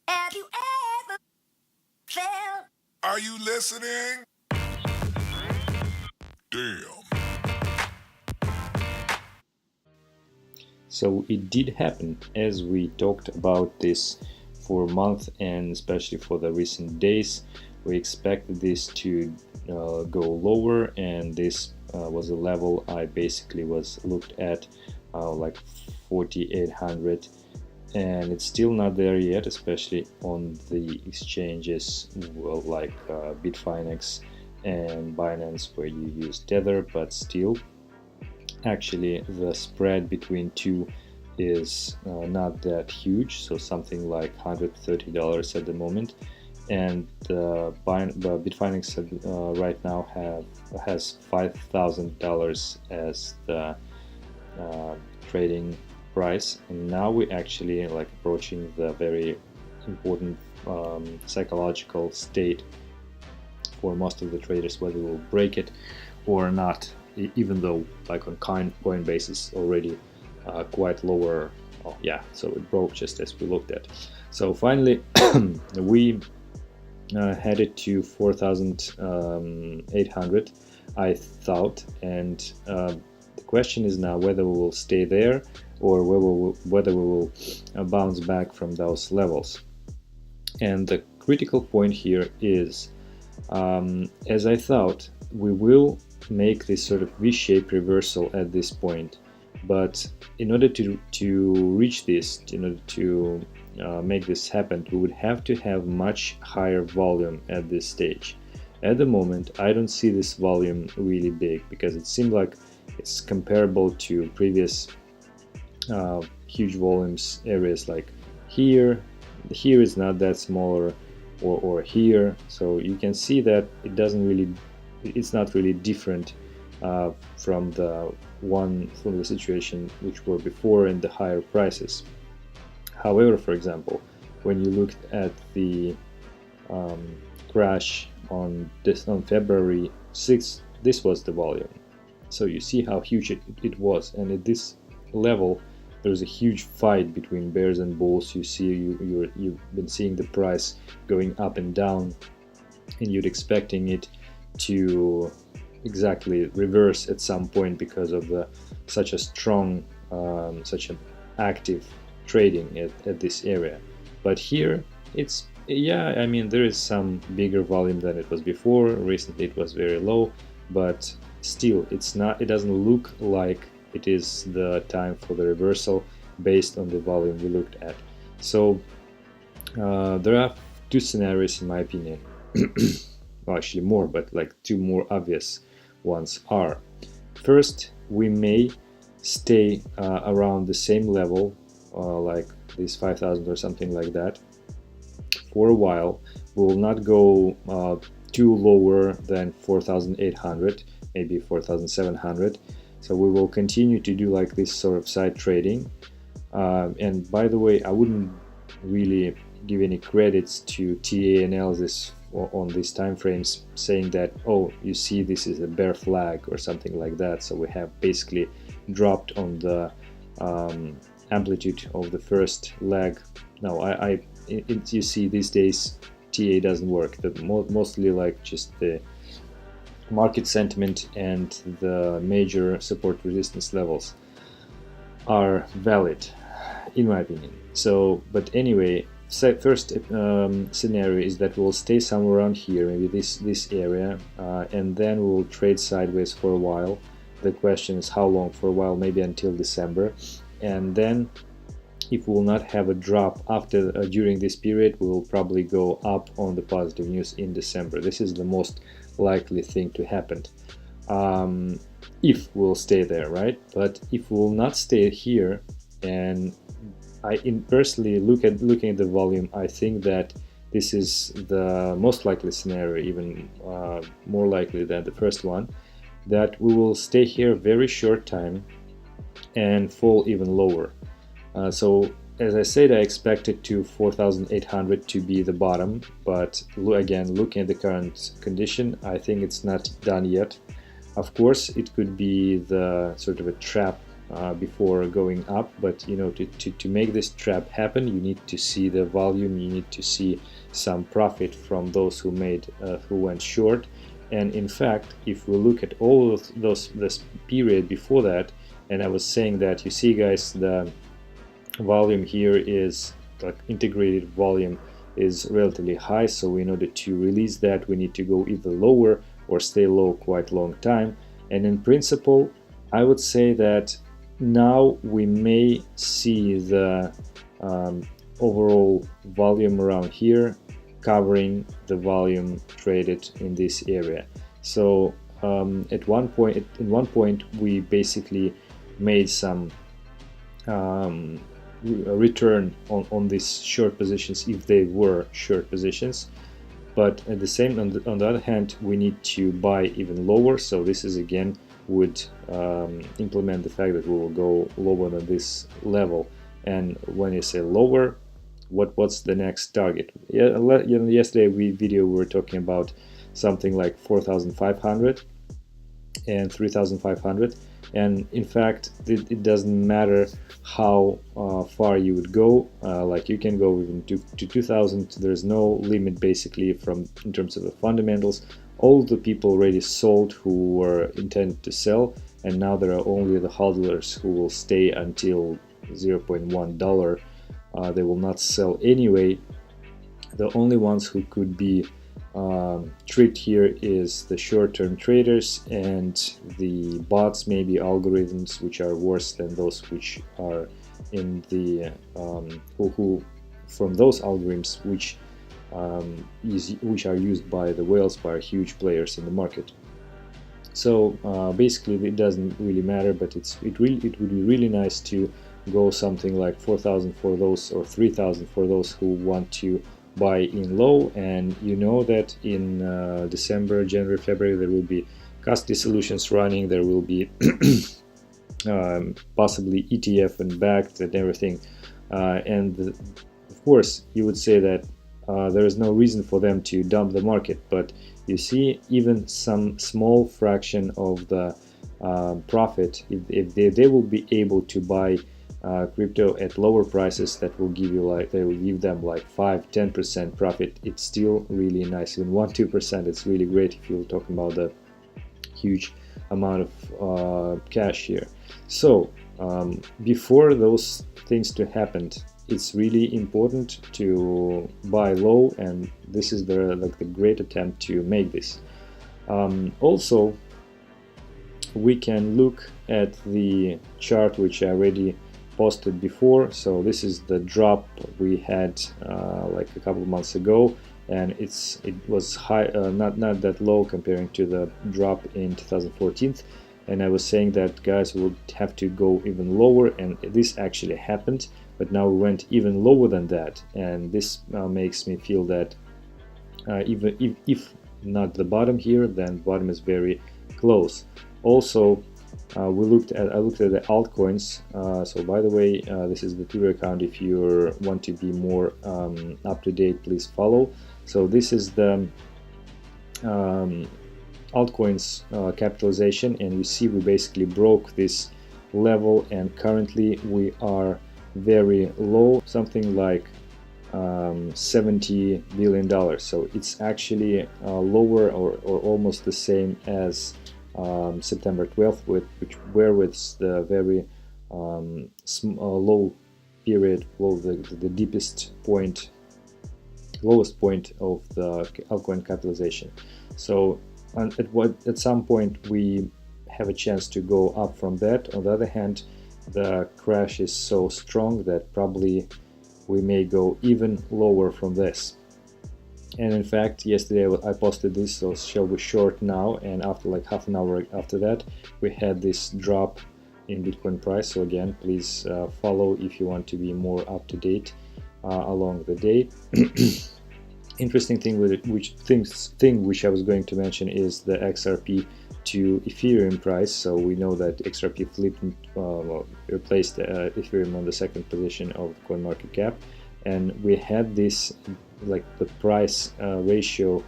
Have you ever felt? Are you listening? Damn. So it did happen, as we talked about this for a month, and especially for the recent days. We expected this to go lower, and this was a level I basically was looked at like 4800, and it's still not there yet, especially on the exchanges well, like Bitfinex and Binance, where you use Tether, but still actually the spread between two is not that huge, so something like $130 at the moment. And Bitfinex right now has $5,000 as the uh, trading price, and now we actually like approaching the very important psychological state for most of the traders, whether we'll break it or not, even though like on Coinbase is already quite lower. Oh yeah, so it broke just as we looked at. So finally we headed to 4,800, I thought, and the question is now whether we will stay there or whether we will bounce back from those levels. And the critical point here is, as I thought, we will make this sort of V-shaped reversal at this point, but in order to reach this, in order to make this happen, we would have to have much higher volume at this stage. At the moment, I don't see this volume really big because it seemed like it's comparable to previous huge volumes areas like here. Here is not that smaller, or here. So you can see that it doesn't really, it's not really different from the situation which were before and the higher prices. However, for example, when you looked at the crash on February 6th, this was the volume. So you see how huge it was, and at this level there's a huge fight between bears and bulls. You see, you've been seeing the price going up and down, and you're expecting it to exactly reverse at some point because of such a strong, such an active trading at this area. But here it's, yeah, I mean, there is some bigger volume than it was before. Recently it was very low, but still it's not, it doesn't look like it is the time for the reversal based on the volume we looked at. So there are two scenarios in my opinion. Well, actually more, but like two more obvious ones are: first, we may stay around the same level, like this 5,000 or something like that, for a while. We will not go too lower than 4,800, maybe 4,700. So we will continue to do like this sort of side trading. And by the way, I wouldn't really give any credits to TA analysis on these time frames, saying that, oh, you see, this is a bear flag or something like that. So we have basically dropped on the amplitude of the first leg. No, you see, these days TA doesn't work. Mostly like just the market sentiment and the major support resistance levels are valid, in my opinion. So, but anyway, first scenario is that we'll stay somewhere around here, maybe this area, and then we'll trade sideways for a while. The question is how long for a while, maybe until December, and then if we will not have a drop after during this period, we will probably go up on the positive news in December. This is the most likely thing to happen, if we'll stay there, right? But if we will not stay here, and I personally looking at the volume, I think that this is the most likely scenario, even more likely than the first one, that we will stay here a very short time and fall even lower. So as I said, I expected to 4,800 to be the bottom, but again, looking at the current condition, I think it's not done yet. Of course, it could be the sort of a trap before going up, but to make this trap happen, you need to see the volume, you need to see some profit from those who went short. And in fact, if we look at all of this period before that, and I was saying that, you see guys, the volume here is like integrated volume is relatively high, so in order to release that we need to go either lower or stay low quite long time. And in principle, I would say that now we may see the overall volume around here covering the volume traded in this area. So at one point we basically made some return on these short positions if they were short positions, but at the same on the other hand we need to buy even lower. So this is again would implement the fact that we will go lower than this level. And when you say lower, what's the next target? Yesterday we were talking about something like 4,500 and 3,500, and in fact it doesn't matter how far you would go, like you can go even to 2,000. There's no limit basically in terms of the fundamentals. All the people already sold who were intended to sell, and now there are only the hodlers who will stay until $0.1. They will not sell anyway. The only ones who could be tricked here is the short-term traders and the bots, maybe algorithms which are worse than those which are in the who from those algorithms which are used by the whales, by huge players in the market. So basically it doesn't really matter, but it would be really nice to go something like 4,000 for those, or 3,000 for those who want to buy in low. And you know that in December, January, February there will be custody solutions running, there will be possibly ETF and backed and everything, and of course you would say that there is no reason for them to dump the market, but you see even some small fraction of the profit, if they will be able to buy crypto at lower prices, that will give you they will give them like 5-10% profit. It's still really nice. Even 1-2%, it's really great if you're talking about the huge amount of cash here. So before those things to happen, it's really important to buy low, and this is the great attempt to make this. Also, we can look at the chart which I already posted before. So this is the drop we had like a couple of months ago, and it was high, not that low comparing to the drop in 2014. And I was saying that guys would have to go even lower, and this actually happened, but now we went even lower than that, and this makes me feel that even if not the bottom here, then bottom is very close. Also, I looked at the altcoins. So by the way, this is the Twitter account. If you want to be more up to date, please follow. So this is the altcoins capitalization, and you see we basically broke this level, and currently we are very low, something like $70 billion. So it's actually lower or almost the same as September 12th, where with the very low period, the deepest point, lowest point of the altcoin capitalization. So at some point we have a chance to go up from that. On the other hand, the crash is so strong that probably we may go even lower from this. And in fact, yesterday I posted this, so shall we short now, and after like half an hour after that we had this drop in Bitcoin price. So again, please follow if you want to be more up to date along the day. Interesting thing which I was going to mention is the XRP to Ethereum price. So we know that XRP flipped, replaced Ethereum on the second position of CoinMarketCap, and we had this, like the price ratio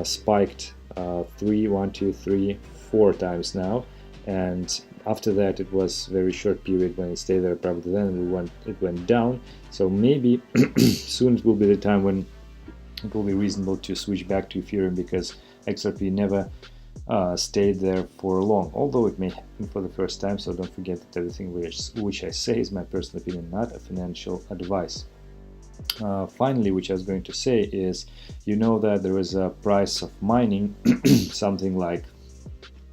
spiked 4 times now, and After that, it was very short period when it stayed there. Probably then it went down. So maybe soon it will be the time when it will be reasonable to switch back to Ethereum, because XRP never stayed there for long, although it may happen for the first time. So don't forget that everything which I say is my personal opinion, not a financial advice. Finally, which I was going to say is, you know that there is a price of mining, something like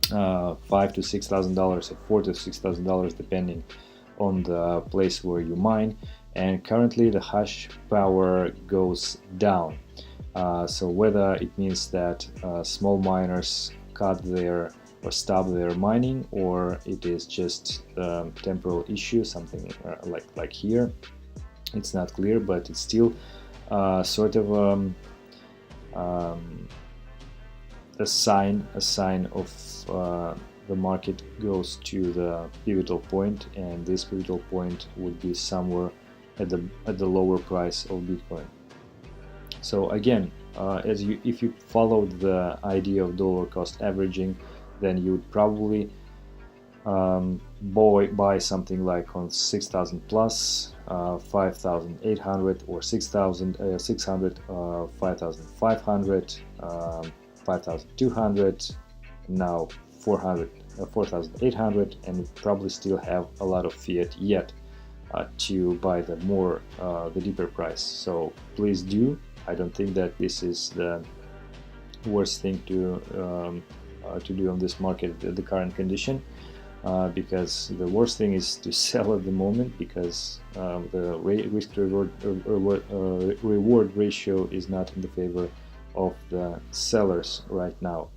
$5,000 to $6,000 or $4,000 to $6,000 depending on the place where you mine, and currently the hash power goes down. So whether it means that small miners cut their or stop their mining, or it is just a temporal issue, something like here, it's not clear, but it's still sort of a sign of the market goes to the pivotal point, and this pivotal point would be somewhere at the lower price of Bitcoin. So again, if you followed the idea of dollar cost averaging, then you would probably buy something like on 6,000 plus, 5,800 or 6,600, 5,500, 5,200, now 4,800, and you probably still have a lot of fiat yet to buy the deeper price. So please do. I don't think that this is the worst thing to do on this market at the current condition, because the worst thing is to sell at the moment, because the risk-reward ratio is not in the favor of the sellers right now.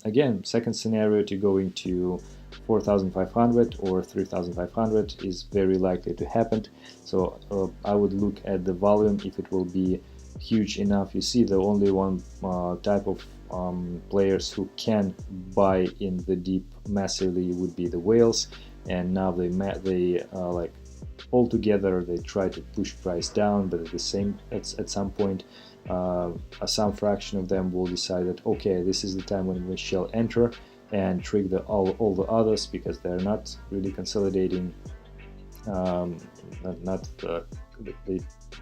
Again, second scenario, to go into 4,500 or 3,500 is very likely to happen. So I would look at the volume, if it will be huge enough. You see, the only one type of players who can buy in the deep massively would be the whales, and now they like all together they try to push price down, but at some point some fraction of them will decide that okay, this is the time when we shall enter and trick all the others, because they're not really consolidating,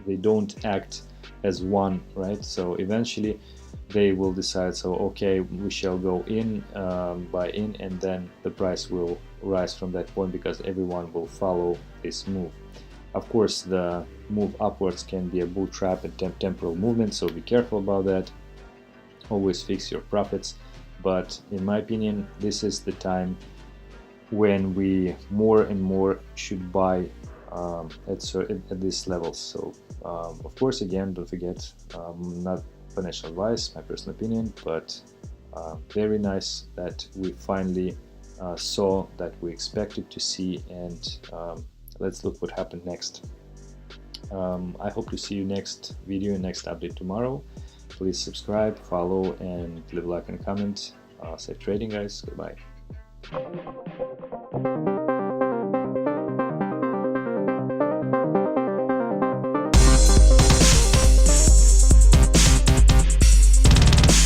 they don't act as one, right? So eventually they will decide, so okay, we shall go in, buy in, and then the price will rise from that point, because everyone will follow this move. Of course, the move upwards can be a bull trap and temporal movement, so be careful about that. Always fix your profits. But in my opinion, this is the time when we more and more should buy at these levels. So of course, again, don't forget, not financial advice, my personal opinion, but very nice that we finally saw that we expected to see, and let's look what happened next. I hope to see you next video and next update tomorrow. Please subscribe, follow, and leave a like and comment. Safe trading, guys. Goodbye.